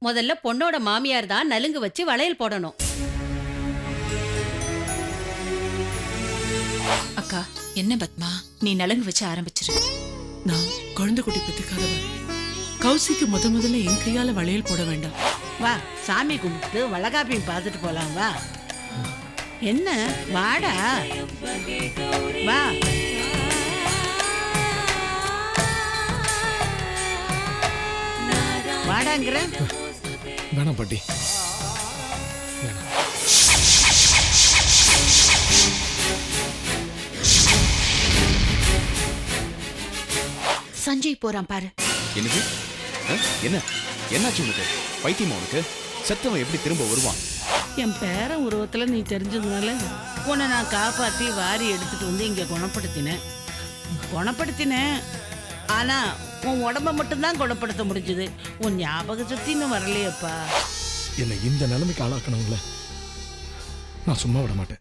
முதல்ல பொண்ணோட மாமியார் தான் நலுங்கு வச்சு வளையல் போடணும். அக்கா என்ன பத்மா, நீ நலங்கு வச்சு ஆரம்பிச்சிரு. நான் குழந்தை குட்டி பெற்றுக்காதவன். கௌசிக்கு முதல்ல என் கையால வளையல் போட வேண்டாம். வா, சாமி கும்பிட்டு வளகாப்பியும் பார்த்துட்டு போலாம். வா, என்ன வாடா, வா. வாடாங்கிற. வேணாம் பாட்டி. சஞ்சய் போறான் பாரு. என்னது? என்ன என்னாச்சு உனக்கு? பைத்தியமா உனக்கு? செத்தவன் எப்படி திரும்ப வருவான்? என் பேரன் உருவத்துல நீ தெரிஞ்சதுனால உன்னை நான் காப்பாத்தி வாரி எடுத்துட்டு வந்து இங்க குணப்படுத்தினேன். ஆனா உன் உடம்ப மட்டும்தான் குணப்படுத்த முடிஞ்சது. உன் ஞாபக சக்தின்னு வரலையப்பா. என்னை இந்த நிலைமைக்கு ஆளாக்கணும்ல, நான் சும்மா விட மாட்டேன்.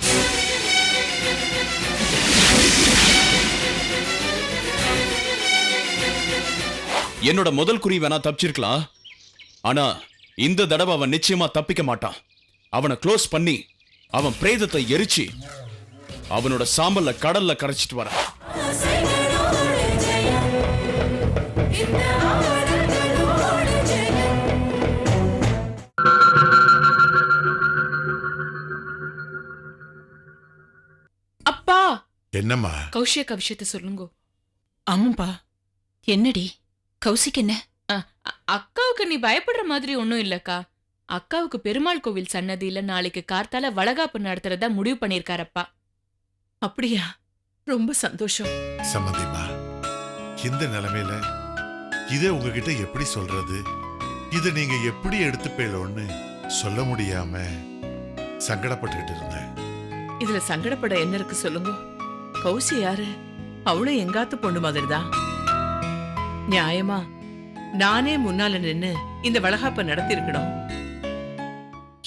என்னோட முதல் குறி வேணா தப்பிச்சிருக்கலாம், ஆனா இந்த தடவை அவன் நிச்சயமா தப்பிக்க மாட்டான். அவனை க்ளோஸ் பண்ணி அவன் பிரேதத்தை எரிச்சு அவனோட சாம்பல்ல கடல்ல கரைச்சிட்டு வர. அப்பா, என்னம்மா? கௌஷியக்கா விஷயத்த சொல்லுங்க. ஆமாப்பா. என்னடி கௌசிக்கு என்ன? அக்காவுக்கு நீ பயப்படுற மாதிரி ஒன்னும் இல்லக்கா. அக்காவுக்கு பெருமாள் கோவில் சன்னதியில நாளைக்கு கார்த்தால வளகாப்பு நடத்துறதா முடிவு பண்ணிருக்காரப்பா. அப்படியா? ரொம்ப சந்தோஷம். சம்மதிமா, இந்த நிலைமையில இதை உங்ககிட்ட எப்படி சொல்றது? இதை நீங்க எப்படி எடுத்துப்பேலோன்னு சொல்ல முடியாம சங்கடப்பட்டுக்கிட்டு இருந்தேன். இதுல சங்கடப்பட என்ன இருக்கு சொல்லுங்க. கௌசி யாரு? அவளும் எங்காத்து பொண்ணு மாதிரிதான். நியாயமா நானே முன்னால நின்னு இந்த வளகாப்ப நடத்தி இருக்கணும்.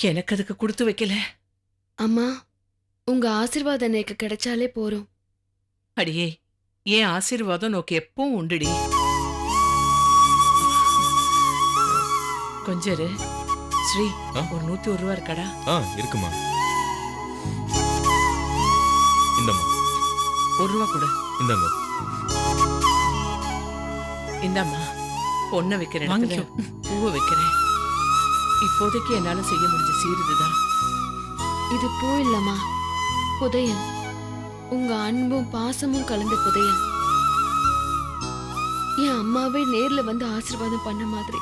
எனக்கு அதுக்கு கொடுத்து வைக்கல. அம்மா, உங்க ஆசீர்வாதம் எனக்கு கிடைச்சாலே போறோம். அடியே, ஏன் ஆசீர்வாதம் நோக்கி எப்பவும் உண்டுடி. கொஞ்சரு ஸ்ரீ, ஒரு 101 ரூபா இருக்கடா? இருக்குமா? இந்தம்மா. 1 ரூபா கொடு. இந்தாங்க. இந்தாம்மா, பொண்ணை வைக்கிறேன், பூவை வைக்கிறேன். இப்போதைக்கு என்னால செய்ய முடிஞ்ச சீருதுதான். இது பூ இல்லம்மா, புதையல். உங்க அன்பும் பாசமும் கலந்த புதையல். என் அம்மாவே நேர்ல வந்து ஆசீர்வாதம் பண்ண மாதிரி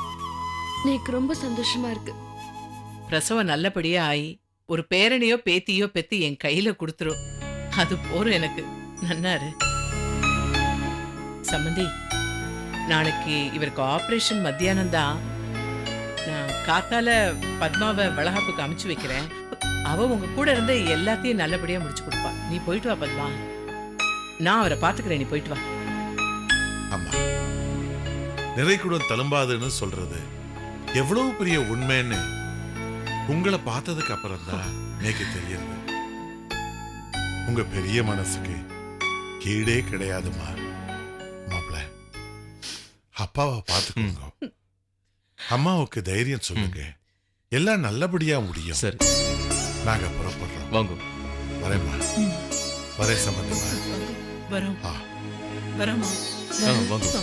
எனக்கு ரொம்ப சந்தோஷமா இருக்கு. பிரசவம் நல்லபடியா ஆயி ஒரு பேரனையோ பேத்தியோ பெத்து என் கையில கொடுத்துரும். அது போறோம் எனக்கு. நன்னாரு சம்பந்தி. நாளைக்கு இவருக்கு ஆபரேஷன் மத்தியானம் தான். நான் காத்தால பத்மாவை வளகாப்புக்கு அமைச்சு வைக்கிறேன். அவ உங்க கூட இருந்து எல்லாத்தையும் நல்லபடியா முடிச்சு கொடுப்பா. நீ போயிட்டு வா பத்மா, நான் அவரை பாத்துக்கிறேன். நீ போயிட்டு வா. அம்மா, நிறைக்குடம் தழும்பாதுன்னு சொல்றது எவ்வளவு பெரிய உண்மைன்னு உங்களை பார்த்ததுக்கு அப்புறம் தான் எனக்கு தெரியுது. உங்க பெரிய மனசுக்கு கீழே கிடையாதுமா. மாப்பிள்ள, அப்பாவை பார்த்துக்கோங்க. அம்மாவுக்கு தைரியம் சொல்லுங்க. எல்லாம் நல்லபடியா முடியும். சரி, நாங்க புறப்படுறோம். வாங்க. வரேம்மா. வரே சம்பந்தமா. வரோம். வரோமா? வாங்க.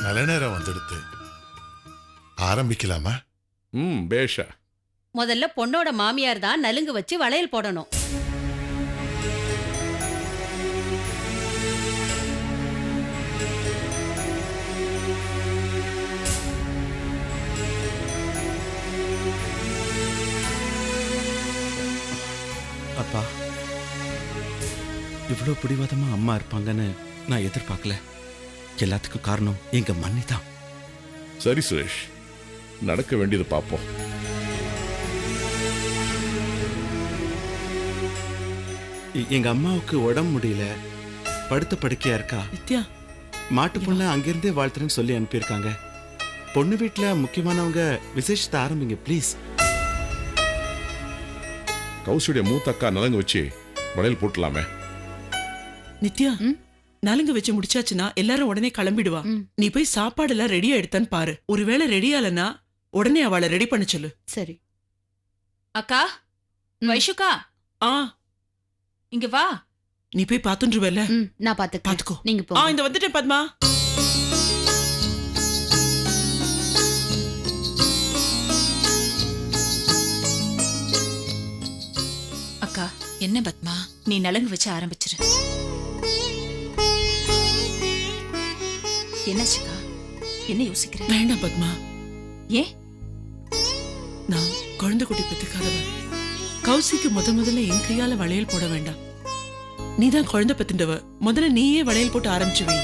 நல்ல நேரம் வந்துடுத்து. ஆரம்பிக்கலாமா? பேஷா. முதல்ல பொண்ணோட மாமியார் தான் நலுங்கு வச்சு வளையல் போடணும். அப்பா, இவ்வளோ பிடிவாதமா அம்மா இருப்பாங்கன்னு நான் எதிர்பார்க்கல. எல்லாத்துக்கும் காரணம் எங்க மன்னி தான். சரி சுரேஷ், நடக்க வேண்டியது பார்ப்போம். எங்க அம்மாவுக்கு உடம்பு முடியல, படுத்த படுக்கையா இருக்கா. நித்யா, மாட்டு பொண்ணை அங்கிருந்தே வாழ்த்துறேன்னு சொல்லி அனுப்பியிருக்காங்க. பொண்ணு வீட்டுல முக்கியமானவங்க விசேஷத்தை ஆரம்பிங்க ப்ளீஸ். கௌசியுடைய மூத்த அக்கா நலங்கு வச்சு வளையல் போட்டலாமே. நித்யா, நலுங்கு வச்சு முடிச்சாச்சுன்னா எல்லாரும் உடனே கிளம்பிடுவா. நீ போய் சாப்பாடு எல்லாம் ரெடியா எடுத்தான்னு பாரு. ஒருவேளை ரெடியாலனா உடனே அவளை ரெடி பண்ண சொல்லு. சரி. அக்கா, வைஷுக்கா, ஆ இங்க வா. நீ போய் பாத்துருவல்ல. நான் பாத்துக்கோ. பாத்துக்கோ. நீங்க ஆ, இந்த வந்துட்டேன் பத்மா. அக்கா, என்ன பத்மா, நீ நலங்கு வச்சு ஆரம்பிச்சிரு. என்னாச்சுக்கா? என்ன யோசிக்கிற? வேண்டாம் பத்மா. ஏன்? நான் குழந்தை குட்டி பெத்துக்காதவன். கௌசிக்கு முதல்ல என் கையால வளையல் போட வேண்டாம். நீதான் குழந்தை பெத்துண்டவ. முதல்ல நீயே வளையல் போட்டு ஆரம்பிச்சு வை.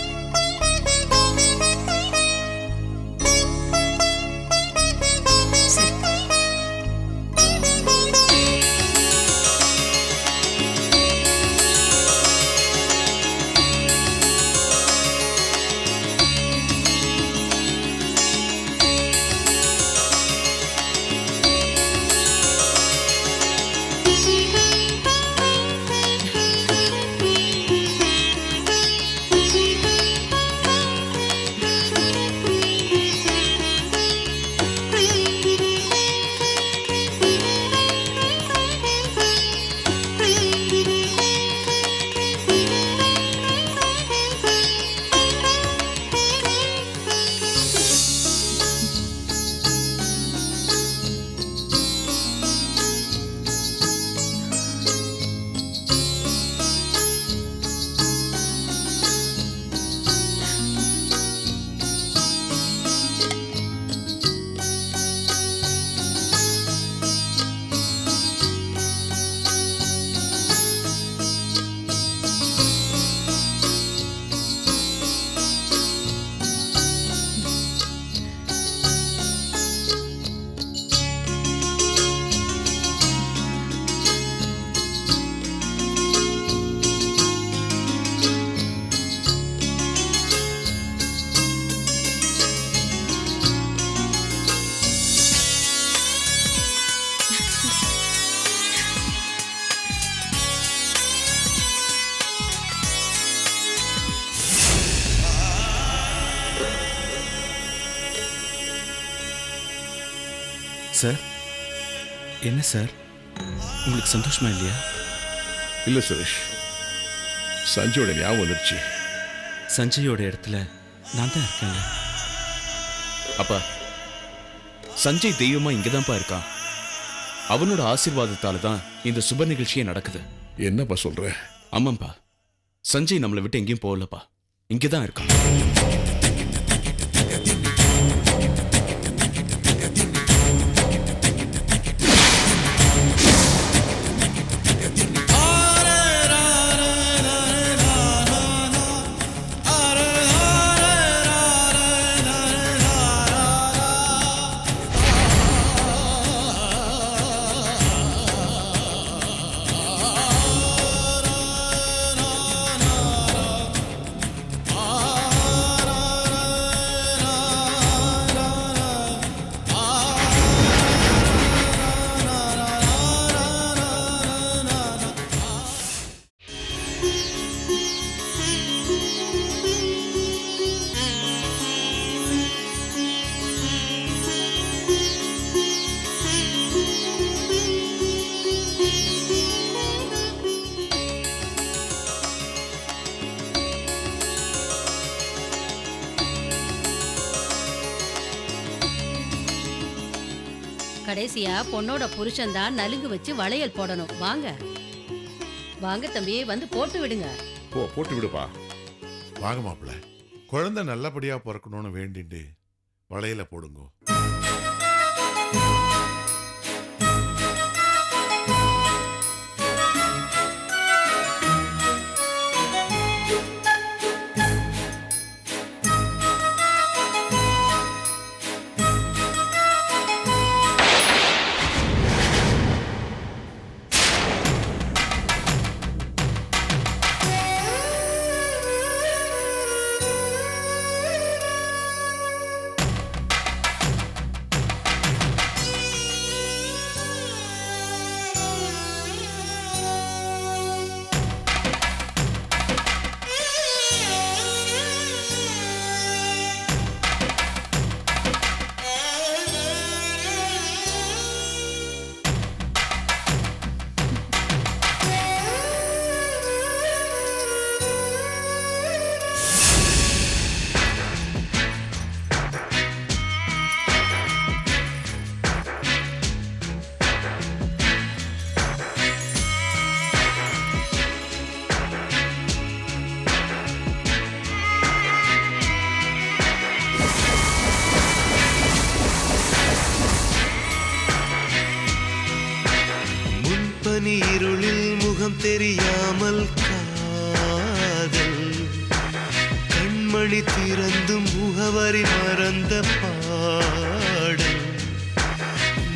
சார், என்ன சார், உங்களுக்கு சந்தோஷமா இல்லையா? இல்ல சுரேஷ், சஞ்சயோட ஞாபகம் வந்துருச்சு. சஞ்சயோட இடத்துல நான் தான் இருக்கேன். அப்பா, சஞ்சய் தெய்வமா இங்கதான்ப்பா இருக்கான். அவனோட ஆசீர்வாதத்தால தான் இந்த சுப நிகழ்ச்சியே நடக்குது. என்னப்பா சொல்ற? ஆமாப்பா, சஞ்சய் நம்மளை விட்டு எங்கேயும் போகலப்பா, இங்கதான் இருக்கான். கடைசியா பொண்ணோட புருஷன் தான் நலுங்கு வச்சு வளையல் போடணும். வாங்க வாங்க தம்பி, வந்து போட்டு விடுங்க. போட்டு விடுப்பா. வாங்க மாப்பிள்ள, குழந்தை நல்லபடியா பிறக்கணும்னு வேண்டிட்டு வளையல போடுங்க. இருளில் முகம் தெரியாமல் காதல் கண்மணி திறந்தும் முகவரி மறந்த பாடல்.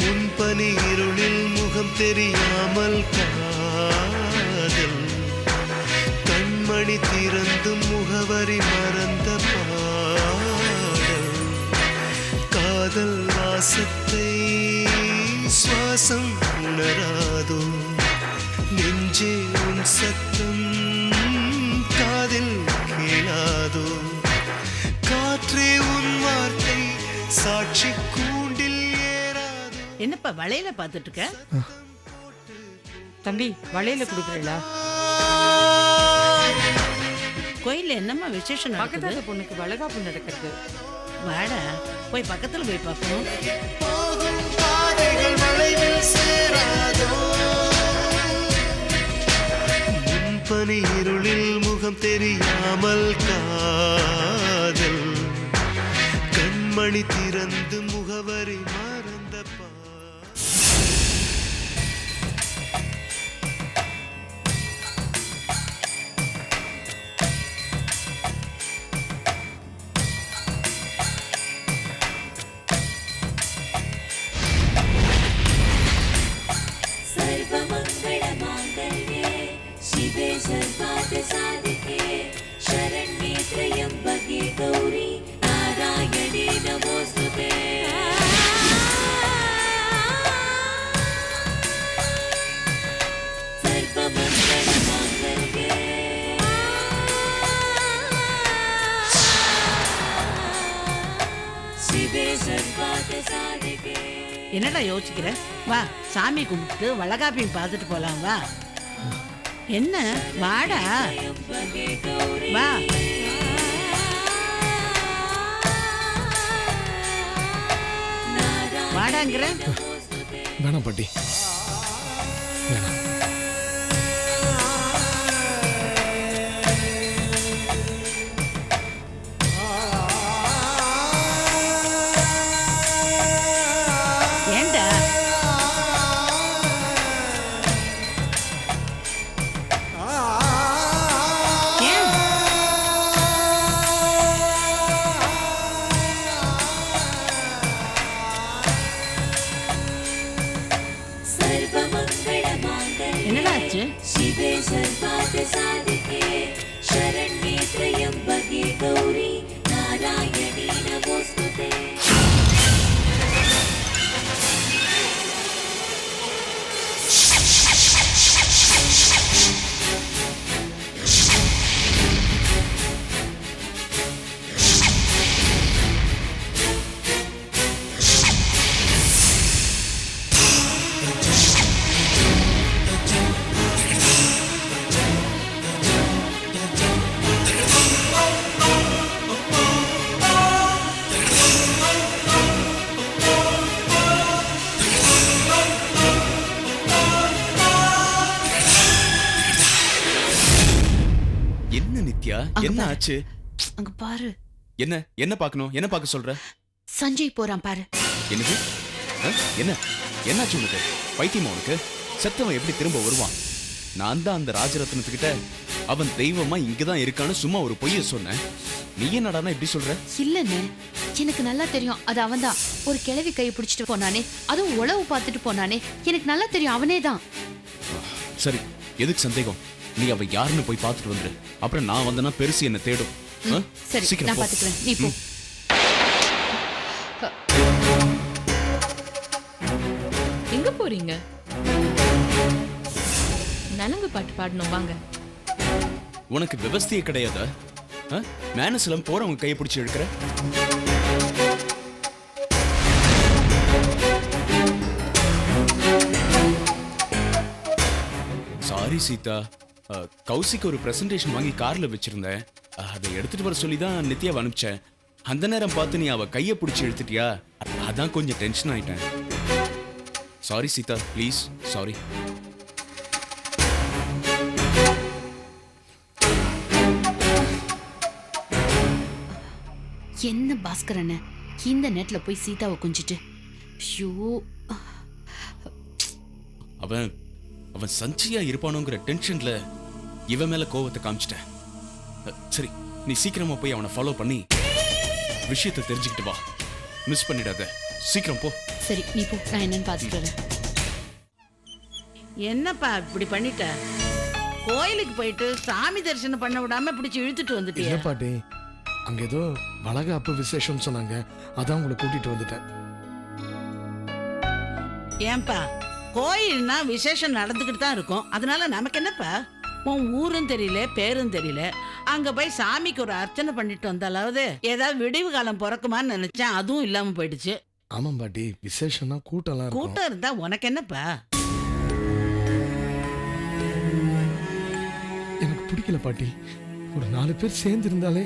முன்பனி இருளில் முகம் தெரியாமல் காதல் கண்மணி திறந்தும் முகவரி மறந்த பாடல். காதல் வாசத்தை சுவாசம் உணராதோ, நெஞ்சே உன் சத்தம் காதில் கேளாதோ, காற்றே உன் வார்த்தை சாட்சி கூண்டில் ஏறாதோ. என்னப்பா வளையல பார்த்துட்டு இருக்க? தம்பி, வளையல கொடுக்குறீங்களா? கோயில்ல என்னம்மா விசேஷம் நடக்குது? பக்கத்தாத பொண்ணுக்கு வளகாப்பு நடக்கிறது. வாடா, போய் பக்கத்துல போய் பார்ப்போம். போகும் பாதைகள் வளைவில் சேராதோ, முன்பனி இருளில் முகம் தெரியாமல் காதல் கண்மணி திறந்து முகவரி மறந்த பா. என்னடா யோசிக்கிற? வா, சாமி கும்பிட்டு வளகாப்பியும் பார்த்துட்டு போலாம். வா. என்ன, வாடா, வா. வாடாங்கிற. வேணாம் பாட்டி, வேணாம். ஏண்டா? ஏன்? என்னடா ஆச்சு? என்ன ஆச்சு? அங்க பாரு, என்ன என்ன பார்க்கணும்? என்ன பார்க்க சொல்ற? சஞ்சய் போறான் பாரு. என்னது? என்ன என்னாச்சு உனக்கு? பைத்தியமா உனக்கு? செத்தவன் எப்படி திரும்ப வருவான்? நான் தான் அந்த ராஜரத்னத்துக்கிட்ட அவன் தெய்வமா இங்கதான் இருக்கான்னு சும்மா ஒரு பொய்ய சொன்னேன். நீ என்னடானா இப்படி சொல்ற? இல்லன்னு எனக்கு நல்லா தெரியும். அது அவன்தான். ஒரு கிழவி கையை பிடிச்சிட்டு போனானே, அதுவும் உளவு பார்த்துட்டு போனானே, எனக்கு நல்லா தெரியும் அவனே தான். சரி, எதுக்கு சந்தேகம்? நீ அவ யாருன்னு போய் பார்த்துட்டு வந்துரு. அப்புறம் நான் வந்தனா பெருசு என்ன தேடும். சரி, சீக்கிரம் நான் போ. பாத்துக்கிறேன், நீ போ. எங்க போறீங்க? நலங்கு பாட்டு பாடணும், வாங்க. உனக்கு விவஸ்தையே கிடையாதா? மேனஸ்லம் போறவங்க கையை பிடிச்சி எடுக்கிற. சாரி சீதா, கௌசிக்கு ஒரு பிரசன்டேஷன் வாங்கி கார்ல வச்சிருந்தேன். அதை எடுத்துட்டு வர சொல்லி தான் நித்யாவை அனுப்பிச்சேன். அந்த நேரம் பார்த்து நீ அவ கையை பிடிச்சி எடுத்துட்டியா? அதான் கொஞ்சம் டென்ஷன் ஆயிட்டேன். Sorry Sita, please, sorry. என்ன பாஸ்கர் அண்ணன் இந்த நேரத்துல போய் சீதாவை கொஞ்சிட்டு? ஐயோ, அவன் அவன் சஞ்சியா இருப்பானோங்கிற டென்ஷன்ல இவன் மேல கோவத்தை காமிச்சிட்டேன். சரி, நீ சீக்கிரமா போய் அவனை ஃபாலோ பண்ணி விஷயத்தை தெரிஞ்சுக்கிட்டு வா. மிஸ் பண்ணிடாத, சீக்கிரம் போ. சரி நீ போ, நான் என்னன்னு பாத்துட்டு வரேன். என்னப்பா இப்படி பண்ணிட்ட? கோயிலுக்கு போயிட்டு சாமி தரிசனம் பண்ண விடாம பிடிச்சி இழுத்துட்டு வந்துட்டியா? இல்ல பாட்டி, அங்க ஏதோ வளகாப்பு விசேஷம் சொன்னாங்க, அதான் உங்களை கூட்டிட்டு வந்துட்டேன். ஏன்பா, கோயில்னா விசேஷம் நடந்துக்கிட்டு தான் இருக்கும். அதனால நமக்கு என்னப்பா? உன் ஊரும் தெரியல, பேரும் தெரியல. அங்க போய் சாமிக்கு ஒரு அர்ச்சனை பண்ணிட்டு வந்தாலாவது ஏதாவது விடிவு காலம் பிறக்குமான்னு நினைச்சேன். அதுவும் இல்லாம போயிடுச்சு. ஆமாம் பாட்டி, விசேஷம்னா கூட்டம்லாம் இருக்கும். கூட்டம் இருந்தா உனக்கு என்னப்பா? எனக்கு பிடிக்கல பாட்டி. ஒரு 4 பேர் சேர்ந்து இருந்தாலே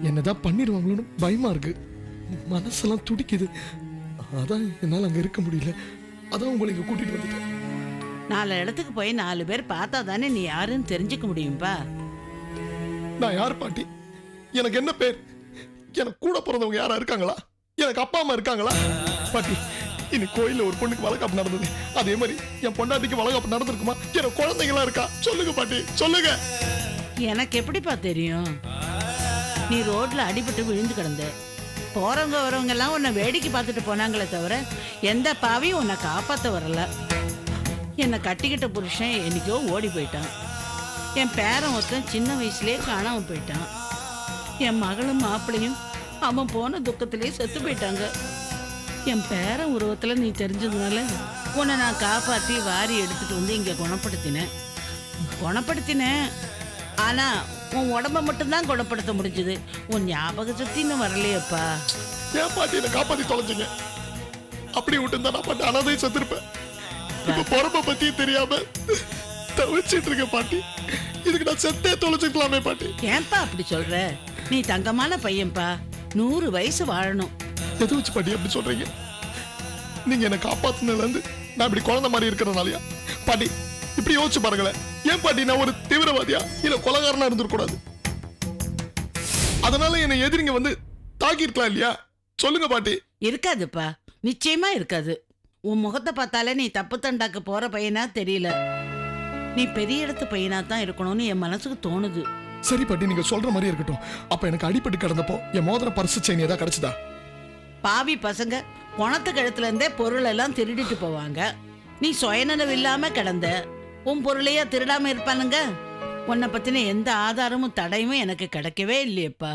என்னதான் பண்ணிடுவாங்களோன்னு பயமா இருக்கு. மனசெல்லாம் துடிக்குது. அதான் என்னால் அங்க இருக்க முடியல. அதான் உங்களை இங்க கூட்டிட்டு வந்துட்டேன். 4 இடத்துக்கு போய் 4 பேர் பார்த்தா தானே நீ யாருன்னு தெரிஞ்சுக்க முடியும்பா. நான் யார் பாட்டி? எனக்கு என்ன பேர்? எனக்கு கூட பிறந்தவங்க யாரா இருக்காங்களா? எனக்கு அப்பா அம்மா இருக்காங்களா? பாட்டி, இன்னைக்கு கோயில்ல ஒரு பொண்ணுக்கு வளகாப்பு நடந்தது. அதே மாதிரி என் பொண்டாட்டிக்கு வளகாப்பு நடந்திருக்குமா? எனக்கு குழந்தைங்களா இருக்கா? சொல்லுங்க பாட்டி, சொல்லுங்க. எனக்கு எப்படிப்பா தெரியும்? நீ ரோட்ல அடிபட்டு விழுந்து கிடந்த. போறவங்க வரவங்க எல்லாம் உன்னை வேடிக்கை பார்த்துட்டு போனாங்களே தவிர எந்த பாவியும் உன்னை காப்பாத்த வரல. என்னை கட்டிக்கிட்ட புருஷன் என்னைக்கோ ஓடி போயிட்டான். என் பேரன் ஒருத்தன் சின்ன வயசுலயே காணாம போயிட்டான். என் மகளும் மாப்பிள்ளையும் அவன் போன துக்கத்திலே செத்து போயிட்டாங்க. என் பேரன் உருவத்துல நீ தெரிஞ்சதுனால உன்னை நான் காப்பாத்தி வாரி எடுத்துட்டு வந்து இங்க குணப்படுத்தினேன். ஆனா உன் உடம்ப மட்டும்தான் குணப்படுத்த முடிஞ்சது. உன் ஞாபக சக்தி இன்னும் வரலையப்பா. ஏன் பாட்டி என்னை காப்பாத்தி தொலைஞ்சிங்க? அப்படி விட்டு இருந்தா நான் பாட்டி அனாதையும் செத்துருப்பேன். இப்ப பொறப்ப பத்தி தெரியாம தவிச்சிட்டு இருக்க பாட்டி. இதுக்கு நான் செத்தே தொலைச்சிக்கலாமே பாட்டி. ஏன்பா அப்படி சொல்ற? நீ தங்கமான பையன்பா, 100 வயசு வாழணும். எது வச்சு பாட்டி அப்படி சொல்றீங்க? நீங்க என்ன காப்பாத்துனதுல இருந்து நான் இப்படி குழந்தை மாதிரி இருக்கிறதுனாலயா பாட்டி? இப்படி யோசிச்சு பாருங்களேன். ஏன் பாட்டி நான் ஒரு தீவிரவாதியா இல்ல கொலைகாரனா இருந்திருக்கூடாது? அதனால என்னை எதிரிங்க வந்து தாக்கி இருக்கலாம் இல்லையா? சொல்லுங்க பாட்டி. இருக்காதுப்பா, நிச்சயமா இருக்காது. உன் முகத்தை பார்த்தாலே நீ தப்பு தண்டாக்கு போற பையனா தெரியல. நீ பெரிய இடத்து பையனா தான் இருக்கணும்னு என் மனசுக்கு தோணுது. சரி பாட்டி, நீங்க சொல்ற மாதிரி இருக்கட்டும். அப்ப எனக்கு அடிபட்டு கிடந்தப்போ என் மோதிர பரிசு செயின் ஏதாவது கிடைச்சதா? பாவி பசங்க பணத்து கழுத்துல இருந்தே பொருள் எல்லாம் திருடிட்டு போவாங்க. நீ சுயநலவு இல்லாம கிடந்த. உன் பொருளையா திருடாம இருப்பானுங்க? உன்னை பத்தின எந்த ஆதாரமும் தடையுமே எனக்கு கிடைக்கவே இல்லையப்பா.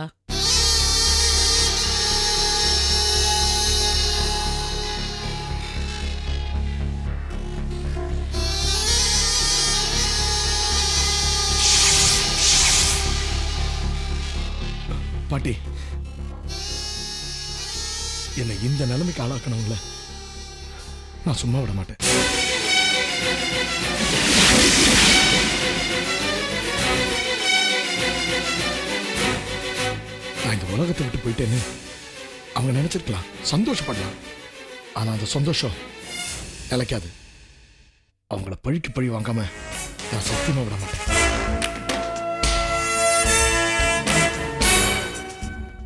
பாட்டி, என்னை இந்த நிலைமைக்கு ஆளாக்கணும்ல, நான் சும்மா விட மாட்டேன். நான் இந்த உலகத்தை விட்டு போயிட்டேன்னு அவங்க நினைச்சிருக்கலாம், சந்தோஷப்படலாம். ஆனா அந்த சந்தோஷம் நிலைக்காது. அவங்கள பழிக்கு பழி வாங்காம நான் சத்தியமா விட மாட்டேன்.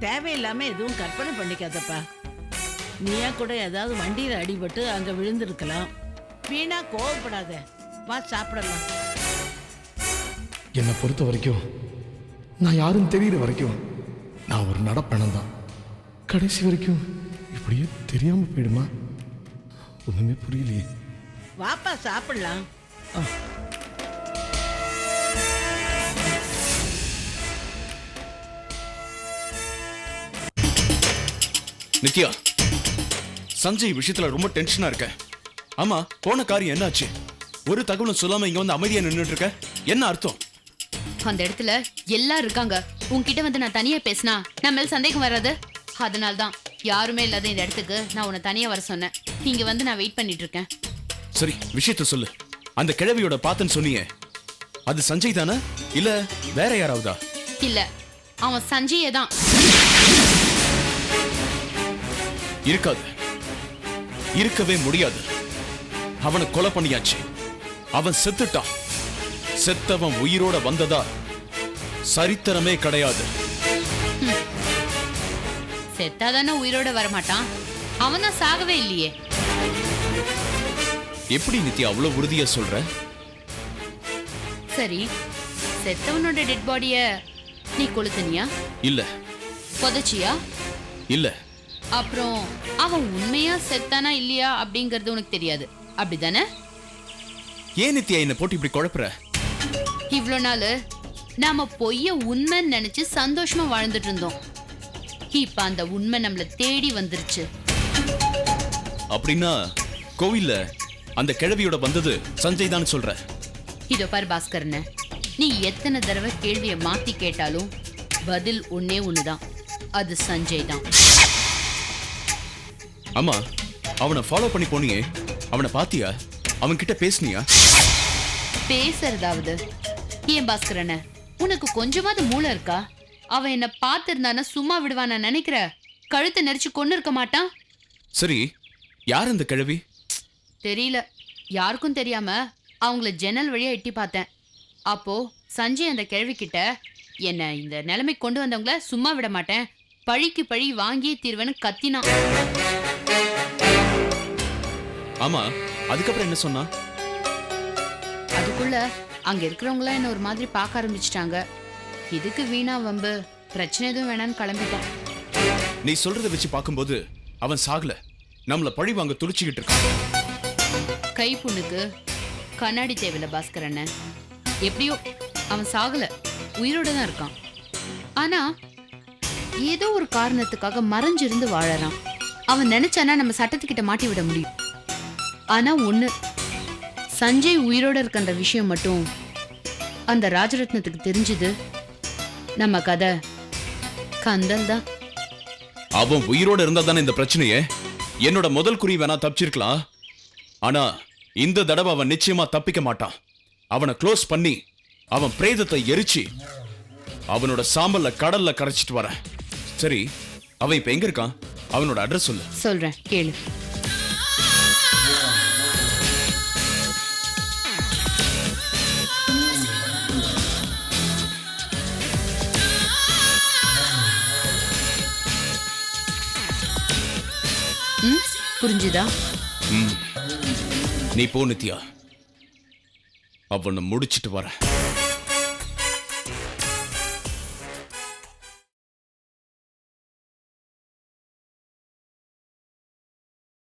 தேவையில்லாம எதுவும் கற்பனை பண்ணிக்காதப்பா. நீயா கூட ஏதாவது வண்டியில அடிபட்டு அங்க விழுந்திருக்கலாம். வீணா கோவப்படாத, வா சாப்பிடலாம். என்னை பொறுத்த வரைக்கும் நான் யாரும் தெரியுற வரைக்கும் நான் ஒரு நடப்பணம் தான். கடைசி வரைக்கும் இப்படியே தெரியாம போயிடுமா? ஒண்ணுமே புரியலையே. வாப்பா சாப்பிடலாம். நித்யா, சஞ்சய் விஷயத்துல ரொம்ப டென்ஷனா இருக்க. ஆமா, போன காரியம் என்னாச்சு? ஒரு தகவலும் சொல்லாம இங்க வந்து அமைதியா நின்னுட்டு இருக்க, என்ன அர்த்தம்? அந்த இடத்துல எல்லாரும் இருக்காங்க. உன்கிட்ட வந்து நான் தனியா பேசினா நம்ம மேல சந்தேகம் வராது. அதனால்தான் யாருமே இல்லாத இந்த இடத்துக்கு நான் உன்னை தனியா வர சொன்னேன். இங்க வந்து நான் வெயிட் பண்ணிட்டு இருக்கேன். சரி, விஷயத்த சொல்லு. அந்த கிழவியோட பாத்தன்னு சொன்னீங்க, அது சஞ்சய் தானே இல்ல வேற யாராவதா? இல்ல, அவன் சஞ்சயே தான். இருக்காது, இருக்கவே முடியாது. அவனை கொலை பண்ணியாச்சு. அவன் செத்துட்டான். செத்தவன் உயிரோட வந்ததா சரித்திரமே கிடையாது. செத்தாதானே உயிரோட வரமாட்டான். அவன் தான் சாகவே இல்லையே. எப்படி நித்யா அவ்வளவு உறுதியா சொல்ற? சரி, செத்தவனோட டெட் பாடிய நீ கொளுத்துனியா? இல்ல. புதைச்சியா? இல்ல. அப்புறம் அவன் உண்மையா செத்தானா இல்லையா அப்படிங்கறது உனக்கு தெரியாது, அப்படிதானே? ஏன் நித்யா என்ன போட்டு இப்படி குழப்புற? இவ்வளோ நாள் நாம பொய்ய உண்மைன்னு நினைச்சு சந்தோஷமா வாழ்ந்துட்டு இருந்தோம். இப்ப அந்த உண்மை நம்மள தேடி வந்துருச்சு. அப்படின்னா கோவில்ல அந்த கிழவியோட வந்தது சஞ்சய் தான் சொல்ற? இதோ பாரு பாஸ்கரன, நீ எத்தனை தடவை கேள்வியை மாத்தி கேட்டாலும் பதில் ஒன்னே ஒண்ணுதான், அது சஞ்சய் தான். ஆமா, அவனை ஃபாலோ பண்ணி போனியே, அவனை பாத்தியா? அவன் கிட்ட பேசுனியா? பேசுறதாவது? ஏன் பாஸ்கரன, உனக்கு கொஞ்சமாவது மூளை இருக்கா? அவன் என்ன பார்த்திருந்தானா சும்மா விடுவான நினைக்கிற? கழுத்தை நெரிச்சு கொண்டு இருக்க மாட்டான். சரி, யார் அந்த கிழவி? தெரியல, யாருக்கும் தெரியாம அவங்கள ஜன்னல் வழியா எட்டி பார்த்தேன். அப்போ சஞ்சய் அந்த கிழவி கிட்ட, என்ன இந்த நிலைமை கொண்டு வந்தவங்கள சும்மா விட மாட்டேன், பழிக்கு பழி வாங்கியே தீர்வேன்னு கத்தினான். ஆமா, அதுக்கப்புறம் என்ன சொன்னா? அதுக்குள்ள அங்க இருக்கிறவங்களாம் என்ன ஒரு மாதிரி பார்க்க ஆரம்பிச்சிட்டாங்க. இதுக்கு வீணா வம்பு, பிரச்சனை எதுவும் வேணான்னு கிளம்பிட்டான். நீ சொல்றத வச்சு பார்க்கும்போது அவன் சாகல, நம்மள பழி வாங்க துடிச்சுக்கிட்டு இருக்கான். கை புண்ணுக்கு கண்ணாடி தேவையில்ல பாஸ்கரண்ண. எப்படியோ அவன் சாகல, உயிரோட தான் இருக்கான். ஆனா ஏதோ ஒரு காரணத்துக்காக மறைஞ்சிருந்து வாழறான். அவன் நினைச்சானா நம்ம சட்டத்துக்கிட்ட மாட்டி விட முடியும். ஆனா ஒண்ணு, சஞ்சய் உயிரோட இருக்கின்ற விஷயம் மட்டும் அந்த ராஜரத்னத்துக்கு தெரிஞ்சது, நம்ம கதை கந்தல் தான். அவன் உயிரோட இருந்தா தானே இந்த பிரச்சனையே. என்னோட முதல் குறி வேணா தப்பிச்சிருக்கலாம், ஆனா இந்த தடவை அவன் நிச்சயமா தப்பிக்க மாட்டான். அவனை க்ளோஸ் பண்ணி அவன் பிரேதத்தை எரிச்சு அவனோட சாம்பல்ல கடல்ல கரைச்சிட்டு வர. சரி, அவன் இப்ப எங்க இருக்கான்? அவனோட அட்ரஸ் சொல்லு. சொல்றேன், கேளு. புரிஞ்சுதா? நீ போ நித்யா, அவனை முடிச்சிட்டு வர.